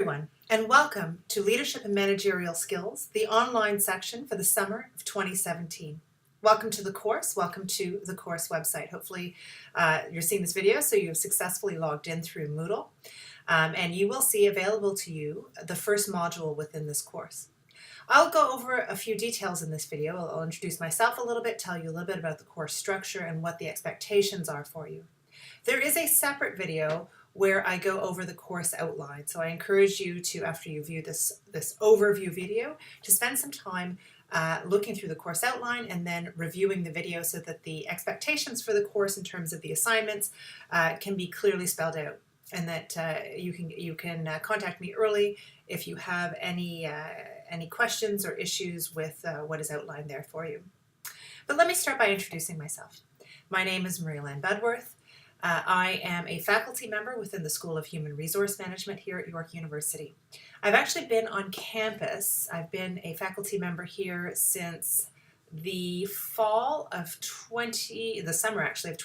Everyone, and welcome to Leadership and Managerial Skills, the online section for the summer of 2017. Welcome to the course. Welcome to the course website. Hopefully you're seeing this video, so you've successfully logged in through Moodle, and you will see available to you the first module within this course. I'll go over a few details in this video. I'll introduce myself a little bit, tell you a little bit about the course structure and what the expectations are for you. There is a separate video where I go over the course outline. So I encourage you to, after you view this overview video, to spend some time looking through the course outline and then reviewing the video so that the expectations for the course in terms of the assignments can be clearly spelled out, and that you can contact me early if you have any questions or issues with what is outlined there for you. But let me start by introducing myself. My name is Marie-Helene. I am a faculty member within the School of Human Resource Management here at York University. I've actually been on campus. I've been a faculty member here since the summer actually of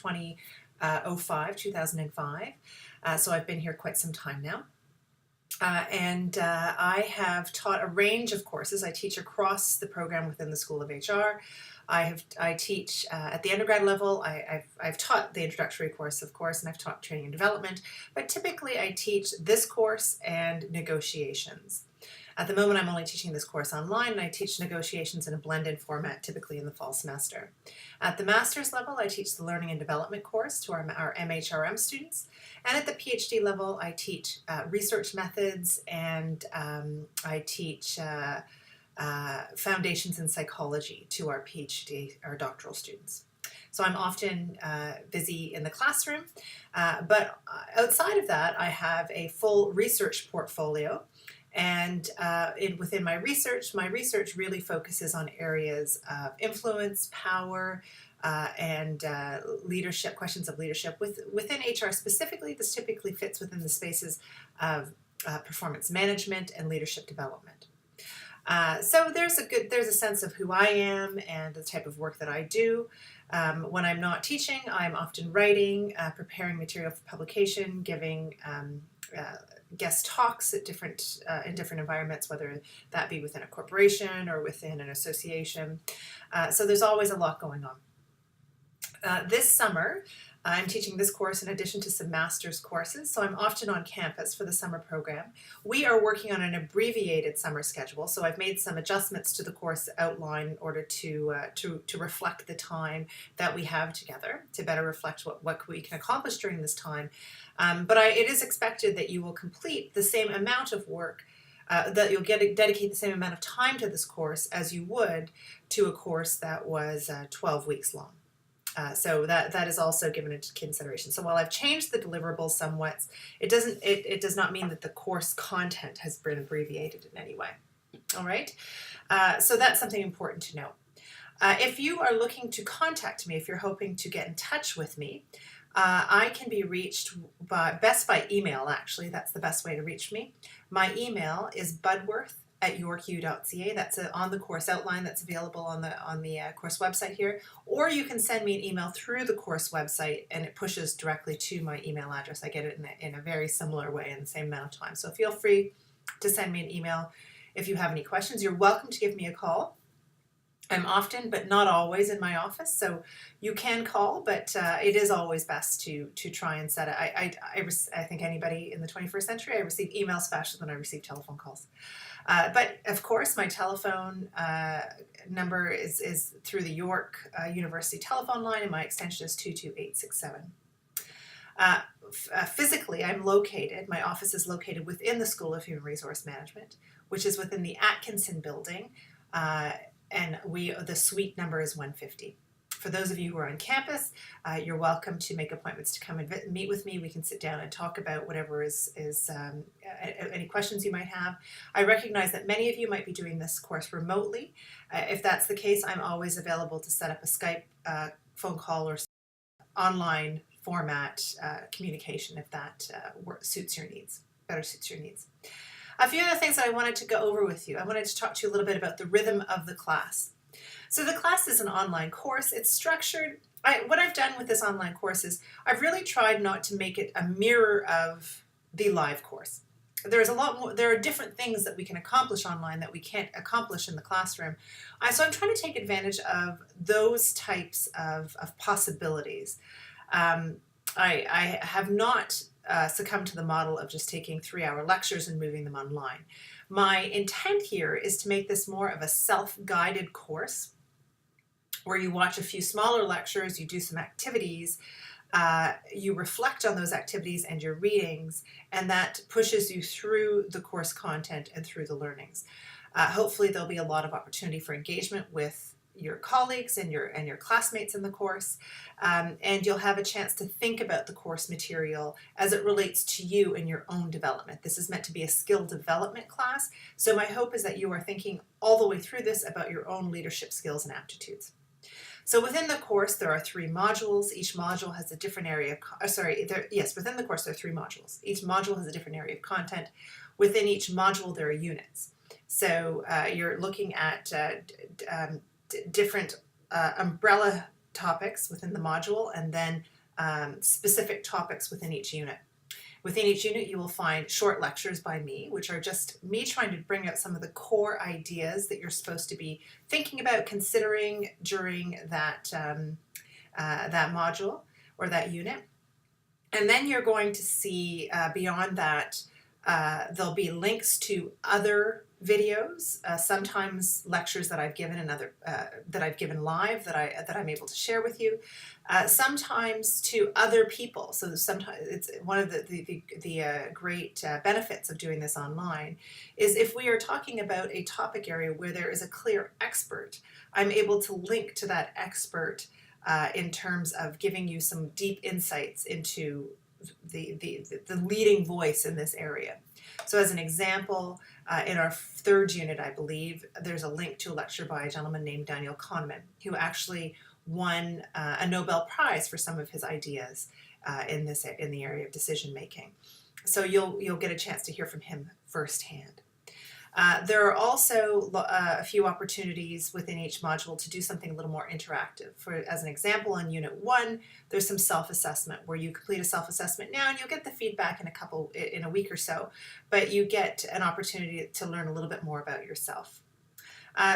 2005. So I've been here quite some time now. I have taught a range of courses. I teach across the program within the School of HR. I teach at the undergrad level. I've taught the introductory course, of course, and I've taught training and development, but typically I teach this course and negotiations. At the moment, I'm only teaching this course online, and I teach negotiations in a blended format, typically in the fall semester. At the master's level, I teach the learning and development course to our MHRM students, and at the PhD level, I teach research methods, and I teach foundations in psychology to our PhD, our doctoral students. So I'm often busy in the classroom, but outside of that, I have a full research portfolio. And within my research really focuses on areas of influence, power, and leadership, questions of leadership. Within HR specifically, this typically fits within the spaces of performance management and leadership development. So there's a sense of who I am and the type of work that I do. When I'm not teaching, I'm often writing, preparing material for publication, giving guest talks at in different environments, whether that be within a corporation or within an association. So there's always a lot going on. This summer, I'm teaching this course in addition to some master's courses, so I'm often on campus for the summer program. We are working on an abbreviated summer schedule, so I've made some adjustments to the course outline in order to reflect the time that we have together, to better reflect what we can accomplish during this time. But it is expected that you will complete the same amount of work, that you'll dedicate the same amount of time to this course as you would to a course that was 12 weeks long. So that is also given into consideration. So while I've changed the deliverables somewhat, it does not mean that the course content has been abbreviated in any way. All right. So that's something important to know. If you are looking to contact me, if you're hoping to get in touch with me, I can be reached best by email. Actually, that's the best way to reach me. My email is budworth@yorku.ca. That's on the course outline that's available on the course website here. Or you can send me an email through the course website, and it pushes directly to my email address. I get it in a very similar way in the same amount of time. So feel free to send me an email if you have any questions. You're welcome to give me a call. I'm often, but not always, in my office, so you can call, but it is always best to try and set it. I think anybody in the 21st century, I receive emails faster than I receive telephone calls. But of course, my telephone number is through the York University telephone line, and my extension is 22867. Physically, my office is located within the School of Human Resource Management, which is within the Atkinson building. And the suite number is 150. For those of you who are on campus, you're welcome to make appointments to come and meet with me. We can sit down and talk about whatever any questions you might have. I recognize that many of you might be doing this course remotely. If that's the case, I'm always available to set up a Skype phone call or online format communication if that better suits your needs. A few other things that I wanted to go over with you. I wanted to talk to you a little bit about the rhythm of the class. So the class is an online course. It's structured. What I've done with this online course is I've really tried not to make it a mirror of the live course. there's a lot more, there are different things that we can accomplish online that we can't accomplish in the classroom. So I'm trying to take advantage of those types of possibilities. I have not succumbed to the model of just taking 3-hour lectures and moving them online. My intent here is to make this more of a self-guided course where you watch a few smaller lectures, you do some activities, you reflect on those activities and your readings, and that pushes you through the course content and through the learnings. Hopefully there'll be a lot of opportunity for engagement with your colleagues and your classmates in the course, and you'll have a chance to think about the course material as it relates to you and your own development. This is meant to be a skill development class, so my hope is that you are thinking all the way through this about your own leadership skills and aptitudes. So within the course, there are 3 modules. Each module has a different area of, within the course there are 3 modules. Each module has a different area of content. Within each module, there are units. So you're looking at different umbrella topics within the module, and then specific topics within each unit. Within each unit, you will find short lectures by me, which are just me trying to bring out some of the core ideas that you're supposed to be thinking about, considering during that, that module or that unit. And then you're going to see beyond that, there'll be links to other videos, sometimes lectures that I've given and other that I've given live that I'm able to share with you, sometimes to other people. So sometimes it's one of the great benefits of doing this online is if we are talking about a topic area where there is a clear expert, I'm able to link to that expert in terms of giving you some deep insights into the leading voice in this area. So as an example, in our 3rd unit, I believe, there's a link to a lecture by a gentleman named Daniel Kahneman, who actually won a Nobel Prize for some of his ideas in the area of decision making. So you'll get a chance to hear from him firsthand. There are also a few opportunities within each module to do something a little more interactive. As an example, in Unit 1, there's some self-assessment where you complete a self-assessment now and you'll get the feedback in a week or so, but you get an opportunity to learn a little bit more about yourself.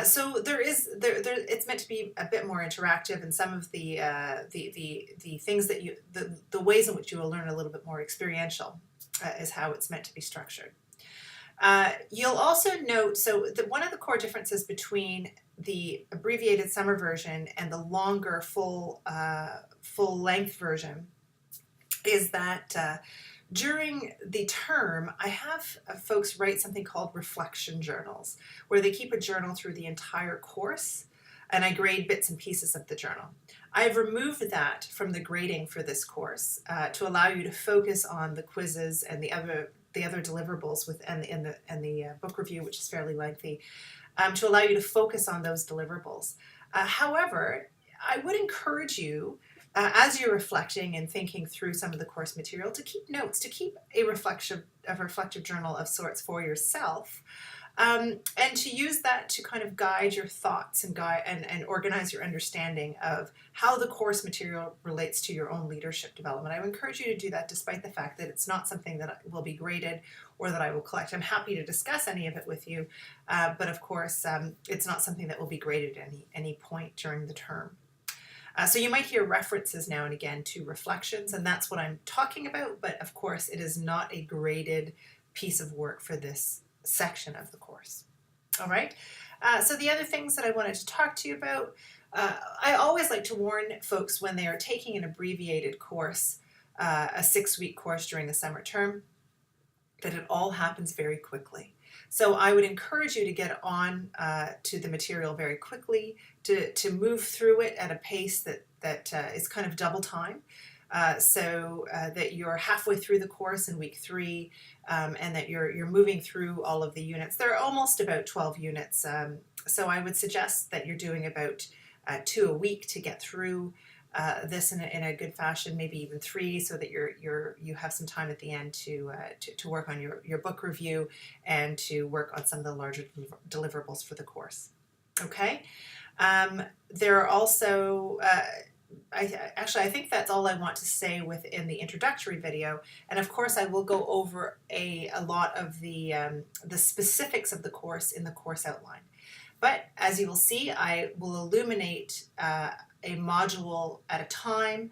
So it's meant to be a bit more interactive, and some of the things that the ways in which you will learn a little bit more experiential is how it's meant to be structured. You'll also note, so one of the core differences between the abbreviated summer version and the longer full-length version is that during the term, I have folks write something called reflection journals, where they keep a journal through the entire course, and I grade bits and pieces of the journal. I've removed that from the grading for this course to allow you to focus on the quizzes and the other deliverables in the book review, which is fairly lengthy, to allow you to focus on those deliverables. However, I would encourage you, as you're reflecting and thinking through some of the course material, to keep notes, to keep a reflective journal of sorts for yourself, and to use that to kind of guide your thoughts and organize your understanding of how the course material relates to your own leadership development. I would encourage you to do that despite the fact that it's not something that will be graded or that I will collect. I'm happy to discuss any of it with you, but of course it's not something that will be graded at any point during the term. So you might hear references now and again to reflections, and that's what I'm talking about, but of course it is not a graded piece of work for this section of the course. All right, so the other things that I wanted to talk to you about, I always like to warn folks when they are taking an abbreviated course, a 6-week course during the summer term, that it all happens very quickly. So I would encourage you to get on to the material very quickly, to move through it at a pace that is kind of double time, so that you're halfway through the course in week 3, and that you're moving through all of the units. There are almost about 12 units, so I would suggest that you're doing about 2 a week to get through this in a good fashion, maybe even 3, so that you have some time at the end to work on your book review and to work on some of the larger deliverables for the course. Okay, there are also I think that's all I want to say within the introductory video. And of course, I will go over a lot of the specifics of the course in the course outline. But as you will see, I will illuminate a module at a time.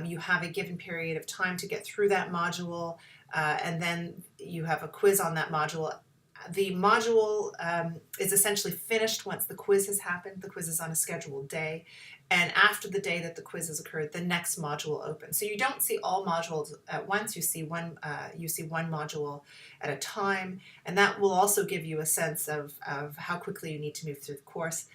You have a given period of time to get through that module, and then you have a quiz on that module. The module is essentially finished once the quiz has happened. The quiz is on a scheduled day, and after the day that the quiz has occurred, the next module opens. So you don't see all modules at once. You see one module at a time, and that will also give you a sense of how quickly you need to move through the course.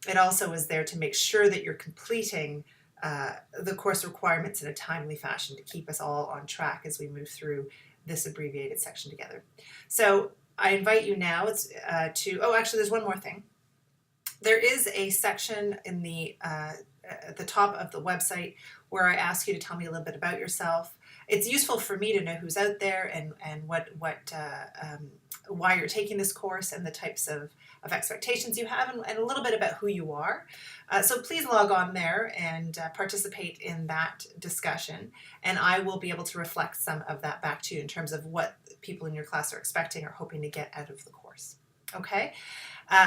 It also is there to make sure that you're completing the course requirements in a timely fashion to keep us all on track as we move through this abbreviated section together. So I invite you now oh, actually there's one more thing. There is a section in at the top of the website where I ask you to tell me a little bit about yourself. It's useful for me to know who's out there and why you're taking this course and the types of expectations you have and a little bit about who you are. So please log on there and participate in that discussion, and I will be able to reflect some of that back to you in terms of what people in your class are expecting or hoping to get out of the course. Okay,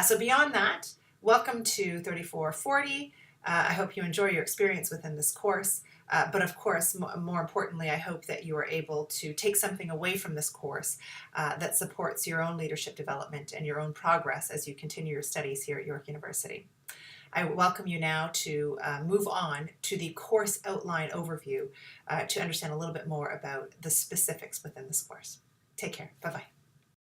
so beyond that, welcome to 3440. I hope you enjoy your experience within this course, but of course, more importantly, I hope that you are able to take something away from this course that supports your own leadership development and your own progress as you continue your studies here at York University. I welcome you now to move on to the course outline overview to understand a little bit more about the specifics within this course. Take care. Bye-bye.